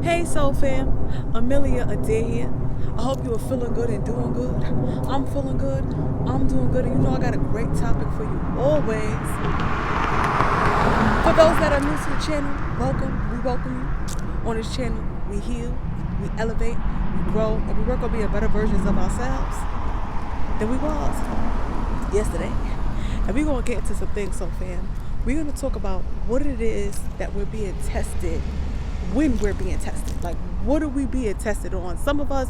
Hey Soul Fam, Amelia Adair here. I hope you are feeling good and doing good. I'm feeling good, I'm doing good, and you know I got a great topic for you always. For those that are new to the channel, welcome. We welcome you. On this channel, we heal, we elevate, we grow, and we work on being better versions of ourselves than we was yesterday. And we're going to get into some things, Soul Fam. We're going to talk about what it is that we're being tested when we're being tested. Like, what are we being tested on? Some of us,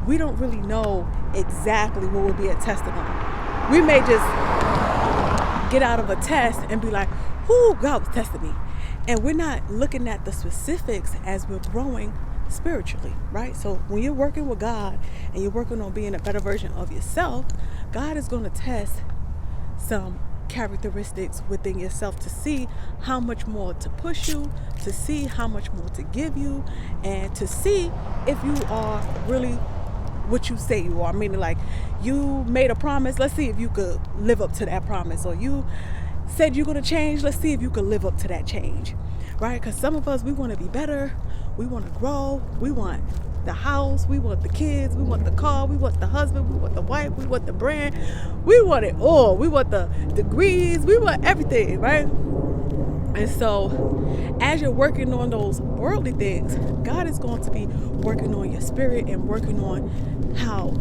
we don't really know exactly what we're being tested on. We may just get out of a test and be like, whoo, God was testing me. And we're not looking at the specifics as we're growing spiritually, right? So when you're working with God and you're working on being a better version of yourself, God is going to test some characteristics within yourself to see how much more to push you, to see how much more to give you, and to see if you are really what you say you are. Meaning, like, you made a promise, let's see if you could live up to that promise. Or you said you're going to change, let's see if you could live up to that change, right? Because some of us, we want to be better, we want to grow, we want the house, we want the kids, we want the car, we want the husband, we want the wife, we want the brand, we want it all. We want the degrees, we want everything, right? And so as you're working on those worldly things, God is going to be working on your spirit and working on how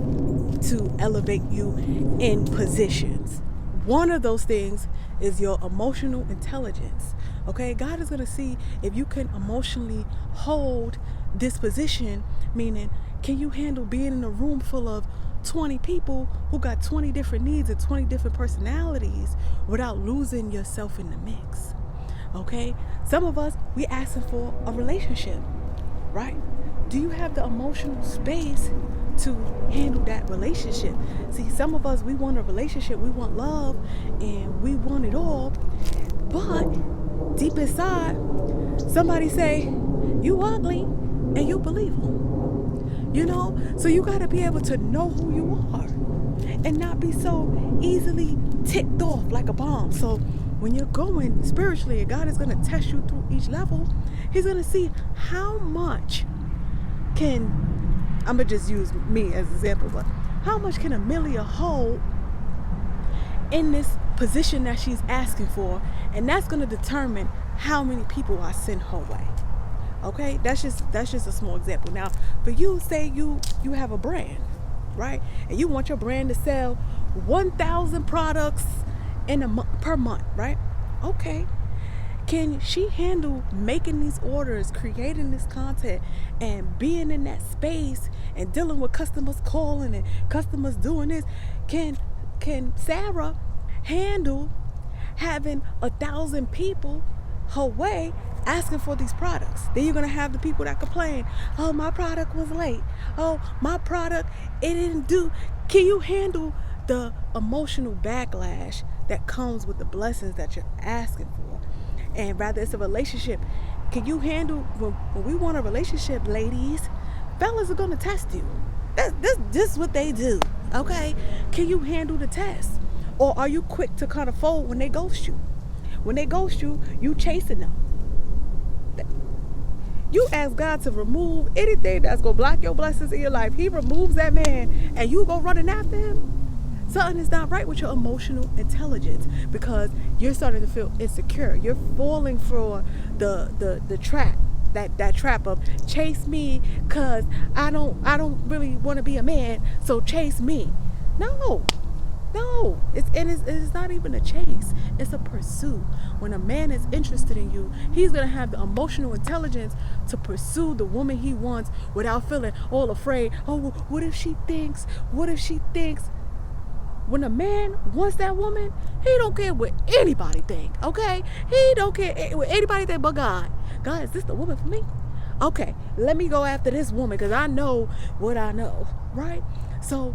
to elevate you in positions. One of those things is your emotional intelligence. Okay, God is going to see if you can emotionally hold this position, meaning, can you handle being in a room full of 20 people who got 20 different needs and 20 different personalities without losing yourself in the mix? Okay, some of us, we asking for a relationship, right? Do you have the emotional space to handle that relationship? See, some of us, we want a relationship, we want love, and we want it all, but deep inside, somebody say, you ugly, and you believe them. You know? So you got to be able to know who you are and not be so easily ticked off like a bomb. So when you're going spiritually, and God is going to test you through each level, He's going to see how much I'm going to just use me as an example, but how much can Amelia hold in this position that she's asking for? And that's going to determine how many people I send her way. Okay, that's just a small example. Now, for you, say you have a brand, right? And you want your brand to sell 1,000 products per month, right? Okay. Can she handle making these orders, creating this content, and being in that space and dealing with customers calling and customers doing this? Can Sarah handle having 1,000 people her way asking for these products? Then you're gonna have the people that complain, oh, my product was late, oh, my product, it didn't do. Can you handle the emotional backlash that comes with the blessings that you're asking for? And rather, it's a relationship. Can you handle, when we want a relationship, ladies, fellas are gonna test you. This is what they do. Okay, can you handle the test? Or are you quick to kind of fold when they ghost you? When they ghost you, you chasing them. You ask God to remove anything that's going to block your blessings in your life. He removes that man and you go running after him. Something is not right with your emotional intelligence, because you're starting to feel insecure. You're falling for the trap. That trap of chase me because I don't really want to be a man, so chase me. No, it's not even a chase. It's a pursuit. When a man is interested in you, he's gonna have the emotional intelligence to pursue the woman he wants without feeling all afraid. Oh, what if she thinks? What if she thinks? When a man wants that woman, he don't care what anybody think. Okay, he don't care what anybody think but God. God, is this the woman for me? Okay, let me go after this woman because I know what I know, right? So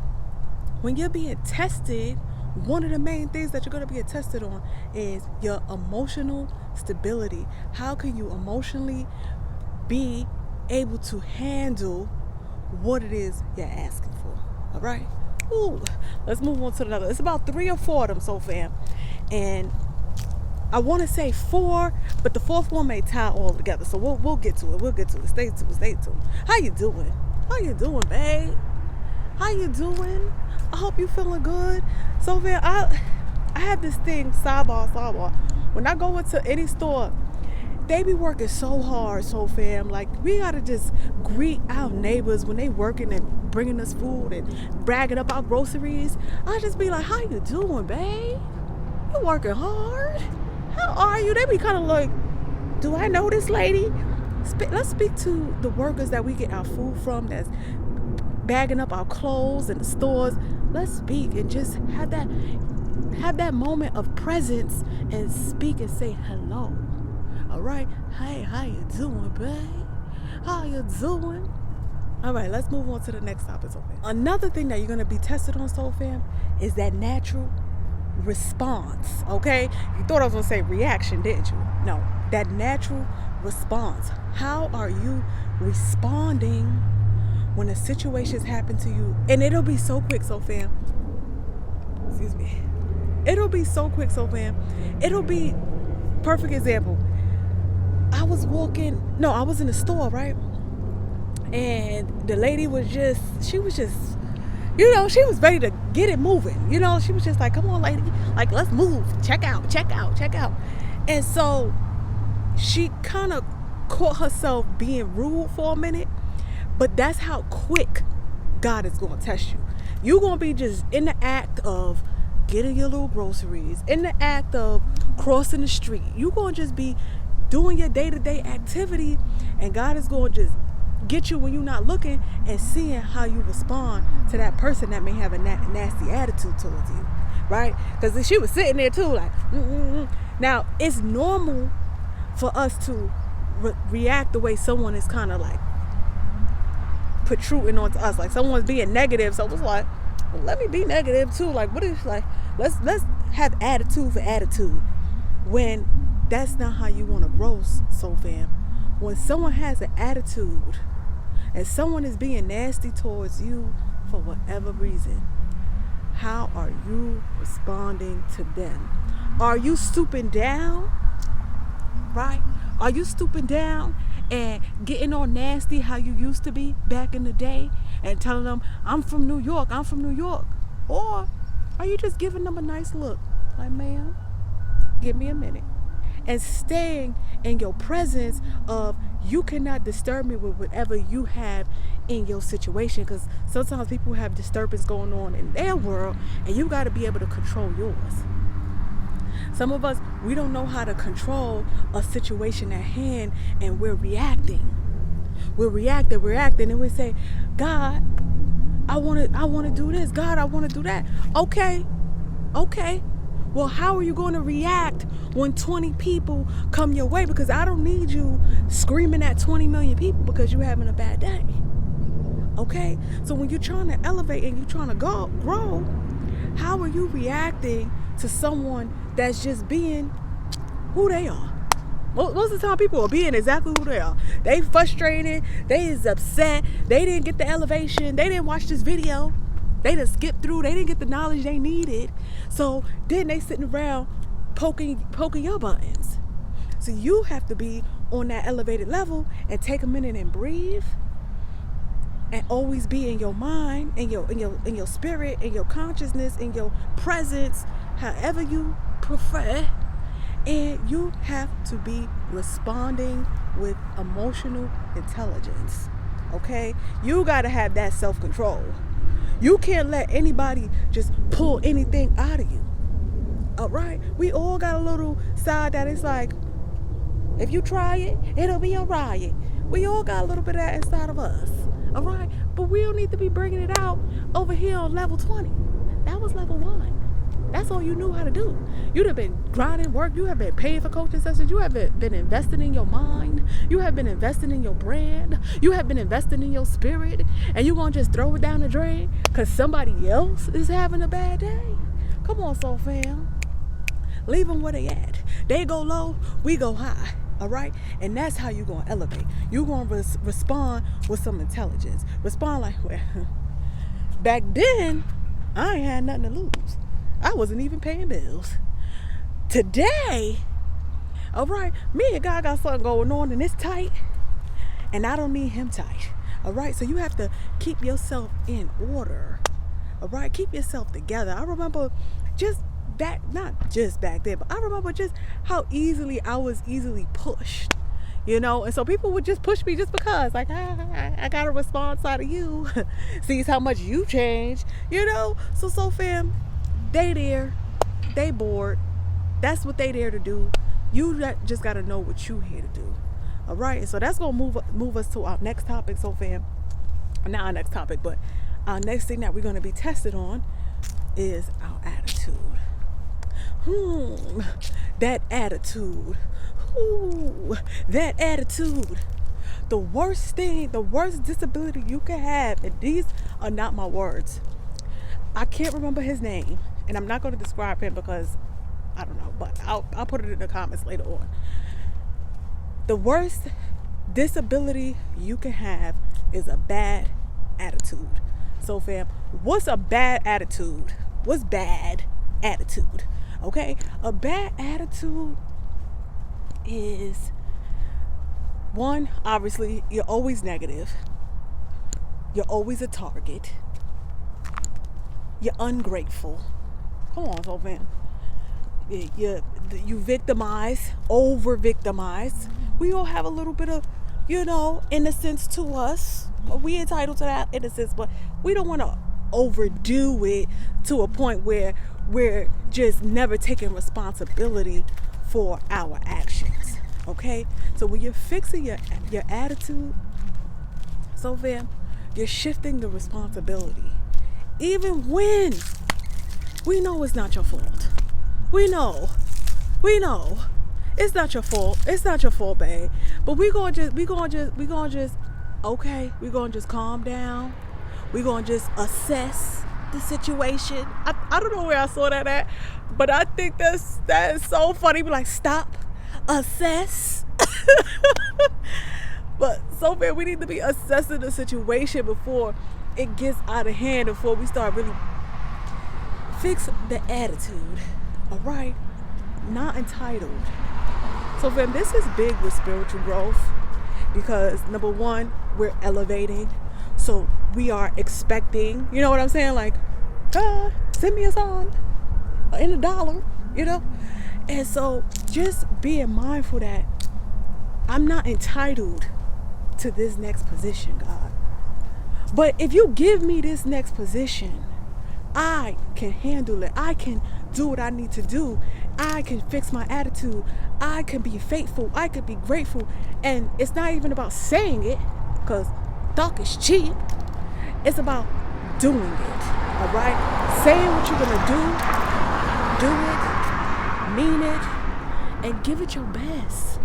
when you're being tested, one of the main things that you're going to be tested on is your emotional stability. How can you emotionally be able to handle what it is you're asking for? All right? Ooh, let's move on to another. It's about 3 or 4 of them, so fam. And I want to say 4, but the 4th one may tie all together. So we'll get to it. We'll get to it. Stay tuned. How you doing? How you doing, babe? How you doing? I hope you feeling good. So man, I have this thing, sidebar. When I go into any store, they be working so hard, so fam. Like, we gotta just greet our neighbors when they working and bringing us food and bragging up our groceries. I just be like, how you doing, babe? You working hard? How are you? They be kind of like, do I know this lady? Let's speak to the workers that we get our food from, that's bagging up our clothes in the stores. Let's speak and just have that moment of presence and speak and say hello. All right? Hey, how you doing, babe? How you doing? All right, let's move on to the next topic, Soul Fam. Another thing that you're going to be tested on, Soul Fam, is that natural response, okay? You thought I was going to say reaction, didn't you? No, that natural response. How are you responding when a situation's happened to you? And it'll be so quick, Soul Fam. Excuse me. It'll be so quick, Soul Fam. It'll be, perfect example. I was in the store, right? And the lady she was ready to get it moving. She was just like, come on, lady. Like, let's move. Check out. And so she kind of caught herself being rude for a minute. But that's how quick God is going to test you. You're going to be just in the act of getting your little groceries, in the act of crossing the street. You're going to just be doing your day-to-day activity, and God is going to just get you when you're not looking and seeing how you respond to that person that may have a nasty attitude towards you, right? Because she was sitting there too, like, Now, it's normal for us to react the way someone is kind of like protruding onto us, like someone's being negative. So it was like, well, let me be negative too. Like, what is, like, let's have attitude for attitude, when that's not how you want to grow, Soul Fam. When someone has an attitude and someone is being nasty towards you for whatever reason, how are you responding to them? Are you stooping down? Right? Are you stooping down and getting all nasty how you used to be back in the day and telling them, I'm from New York? Or are you just giving them a nice look? Like, ma'am, give me a minute. And staying in your presence of, you cannot disturb me with whatever you have in your situation. Because sometimes people have disturbance going on in their world, and you got to be able to control yours. Some of us, we don't know how to control a situation at hand, and we're reacting. We're reacting, and we say, God, I want to do this. God, I want to do that. Okay. Well, how are you going to react when 20 people come your way? Because I don't need you screaming at 20 million people because you're having a bad day. Okay? So when you're trying to elevate and you're trying to grow, how are you reacting to someone that's just being who they are? Most of the time, people are being exactly who they are. They frustrated. They is upset. They didn't get the elevation. They didn't watch this video. They just skipped through. They didn't get the knowledge they needed. So then they sitting around poking your buttons. So you have to be on that elevated level and take a minute and breathe, and always be in your mind, in your spirit, in your consciousness, in your presence, however you prefer. And you have to be responding with emotional intelligence. Okay? You got to have that self-control. You can't let anybody just pull anything out of you. All right? We all got a little side that is like, if you try it, it'll be a riot. We all got a little bit of that inside of us. All right? But we don't need to be bringing it out over here on level 20. That was level 1. That's all you knew how to do. You'd have been grinding work. You have been paying for coaching sessions. You have been investing in your mind. You have been investing in your brand. You have been investing in your spirit. And you going to just throw it down the drain because somebody else is having a bad day? Come on, Soul Fam. Leave them where they at. They go low, we go high. All right? And that's how you're going to elevate. You're going to respond with some intelligence. Respond like, well, back then, I ain't had nothing to lose. I wasn't even paying bills. Today, All right, me and God got something going on and it's tight, and I don't need him tight. All right, so you have to keep yourself in order. All right, keep yourself together. I remember not just back then, but I remember just how easily I was easily pushed. And so people would just push me just because, like, I got a response out of you. Sees how much you changed, So fam, they bored. That's what they there to do. You just got to know what you here to do. All right, and so that's gonna move us to our next topic. So fam, not our next topic, but our next thing that we're gonna be tested on is our attitude. That attitude. That attitude. The worst disability you can have, and these are not my words. I can't remember his name, and I'm not going to describe him because I don't know, but I'll put it in the comments later on. The worst disability you can have is a bad attitude. So fam, what's a bad attitude? What's bad attitude? Okay, a bad attitude is, one, obviously you're always negative, you're always a target, you're ungrateful. Come on, so fam. You victimize, over victimize. We all have a little bit of, innocence to us. We entitled to that innocence, but we don't want to overdo it to a point where we're just never taking responsibility for our actions. Okay, so when you're fixing your attitude, so fam, you're shifting the responsibility, even when we know it's not your fault. We know it's not your fault. It's not your fault, babe. But we gonna just okay, we're gonna just calm down. We're gonna just assess the situation. I don't know where I saw that at, but I think that is so funny. Be like, stop, assess. But so bad, we need to be assessing the situation before it gets out of hand, before we start really fix the attitude. All right, not entitled. So fam, this is big with spiritual growth because number one, we're elevating. So we are expecting, you know what I'm saying? Like, God, send me a song in $1, And so just being mindful that I'm not entitled to this next position, God. But if you give me this next position, I can handle it. I can do what I need to do. I can fix my attitude. I can be faithful. I can be grateful. And it's not even about saying it, because talk is cheap. It's about doing it. All right? Saying what you're going to do it, mean it, and give it your best.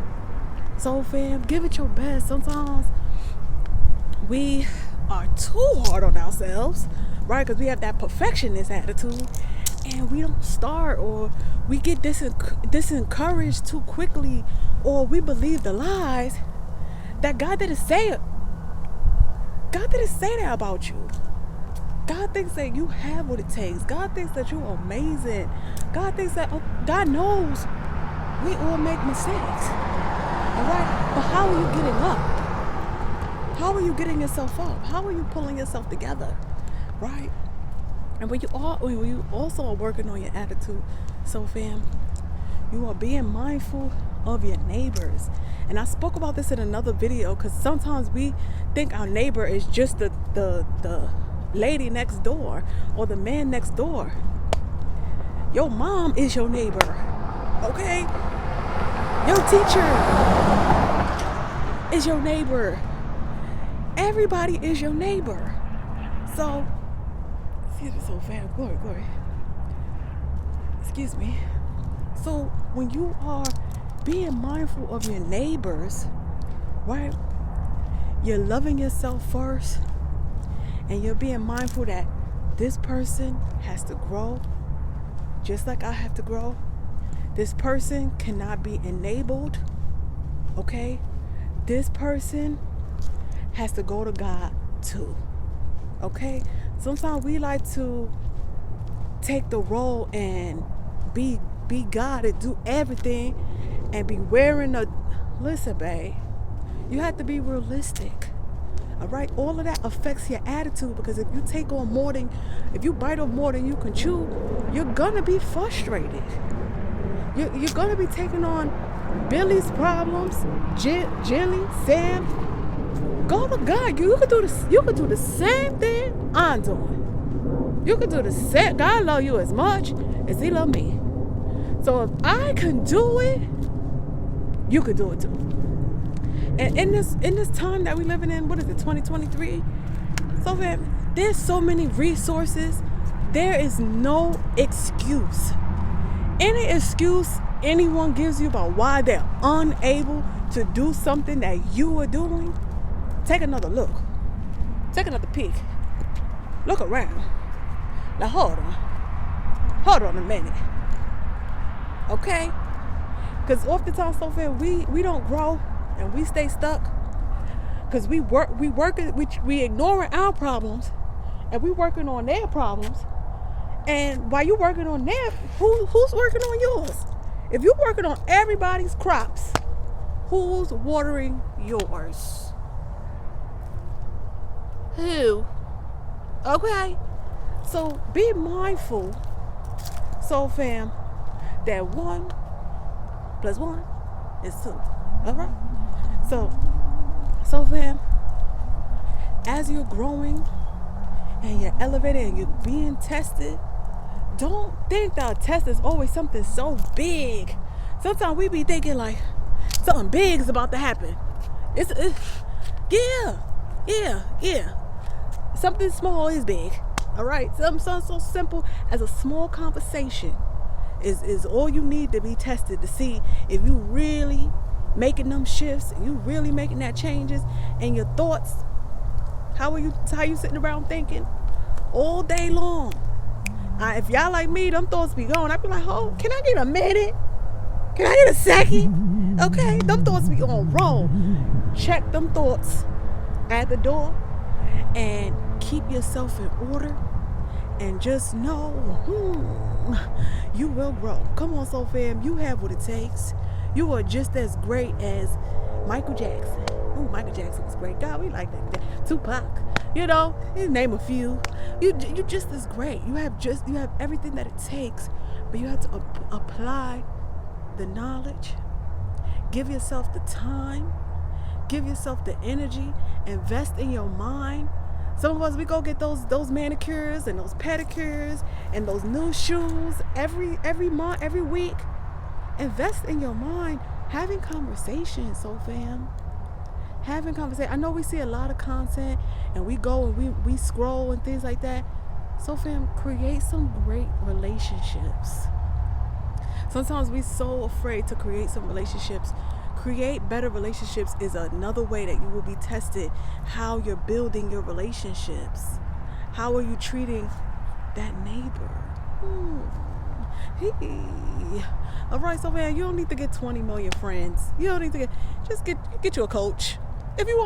So fam, give it your best. Sometimes we are too hard on ourselves, right? Because we have that perfectionist attitude, and we don't start, or we get disencouraged too quickly, or we believe the lies that God didn't say it. God didn't say that about you. God thinks that you have what it takes. God thinks that you're amazing. God thinks that, God knows we all make mistakes. All right? But how are you getting up? How are you getting yourself up? How are you pulling yourself together? Right? And when you also are working on your attitude, so fam, you are being mindful of your neighbors. And I spoke about this in another video, because sometimes we think our neighbor is just the lady next door or the man next door. Your mom is your neighbor, okay? Your teacher is your neighbor. Everybody is your neighbor. So, excuse me, so fam, glory. Excuse me. So when you are being mindful of your neighbors, right? You're loving yourself first, and you're being mindful that this person has to grow just like I have to grow. This person cannot be enabled, okay? This person has to go to God too, okay? Sometimes we like to take the role and be God and do everything, and be wearing a... Listen, babe, you have to be realistic. All right, all of that affects your attitude, because if you take on more than, if you bite off more than you can chew, you're gonna be frustrated. You're gonna be taking on Billy's problems, Jilly, Sam. Go to God. You could do this. You could do the same thing I'm doing. You could do the same. God love you as much as He love me. So if I can do it, you could do it too. And in this time that we living in, what is it, 2023? So man, there's so many resources. There is no excuse. Any excuse anyone gives you about why they're unable to do something that you are doing, take another look. Take another peek. Look around. Now hold on a minute. Okay? Because oftentimes, so far, we don't grow and we stay stuck because we ignoring our problems and we working on their problems. And while you working on their, who's working on yours? If you're working on everybody's crops, who's watering yours? Who? Okay. So be mindful, so fam, that 1 + 1 is 2. All right. So fam, as you're growing and you're elevating and you're being tested, don't think that a test is always something so big. Sometimes we be thinking like something big is about to happen. It's yeah. Something small is big. All right. Something so simple as a small conversation is all you need to be tested to see if you really making them shifts and you really making that changes. And your thoughts, how you sitting around thinking all day long? If y'all like me, them thoughts be going. I be like, oh, can I get a minute? Can I get a second? Okay, them thoughts be on roll. Check them thoughts at the door and keep yourself in order. And just know, you will grow. Come on, soul fam. You have what it takes. You are just as great as Michael Jackson. Oh, Michael Jackson was great. God, we like that. Tupac. You know, you name a few. You just as great. You have everything that it takes, but you have to apply the knowledge. Give yourself the time. Give yourself the energy. Invest in your mind. Some of us, we go get those manicures and those pedicures and those new shoes every month, every week. Invest in your mind. Having conversations, so fam. Having conversation. I know we see a lot of content and we go and we scroll and things like that. So fam, create some great relationships. Sometimes we're so afraid to create some relationships. Create better relationships is another way that you will be tested. How you're building your relationships. How are you treating that neighbor? Hey. All right, so man, you don't need to get 20 million friends. You don't need to get you a coach. If you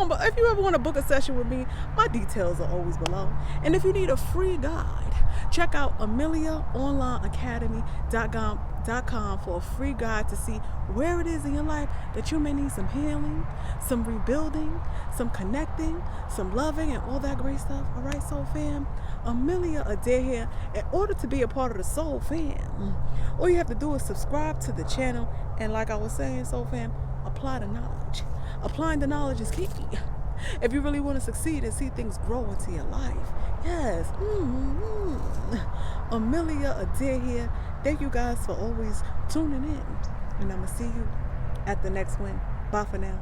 ever want to book a session with me, my details are always below. And if you need a free guide, check out AmeliaOnlineAcademy.com for a free guide to see where it is in your life that you may need some healing, some rebuilding, some connecting, some loving, and all that great stuff. All right, soul fam, Amelia Adair here. In order to be a part of the soul fam, all you have to do is subscribe to the channel, and like I was saying, soul fam, apply the knowledge. Applying the knowledge is key if you really want to succeed and see things grow into your life. Yes. Amelia Adair here. Thank you guys for always tuning in, and I'm gonna see you at the next one. Bye for now.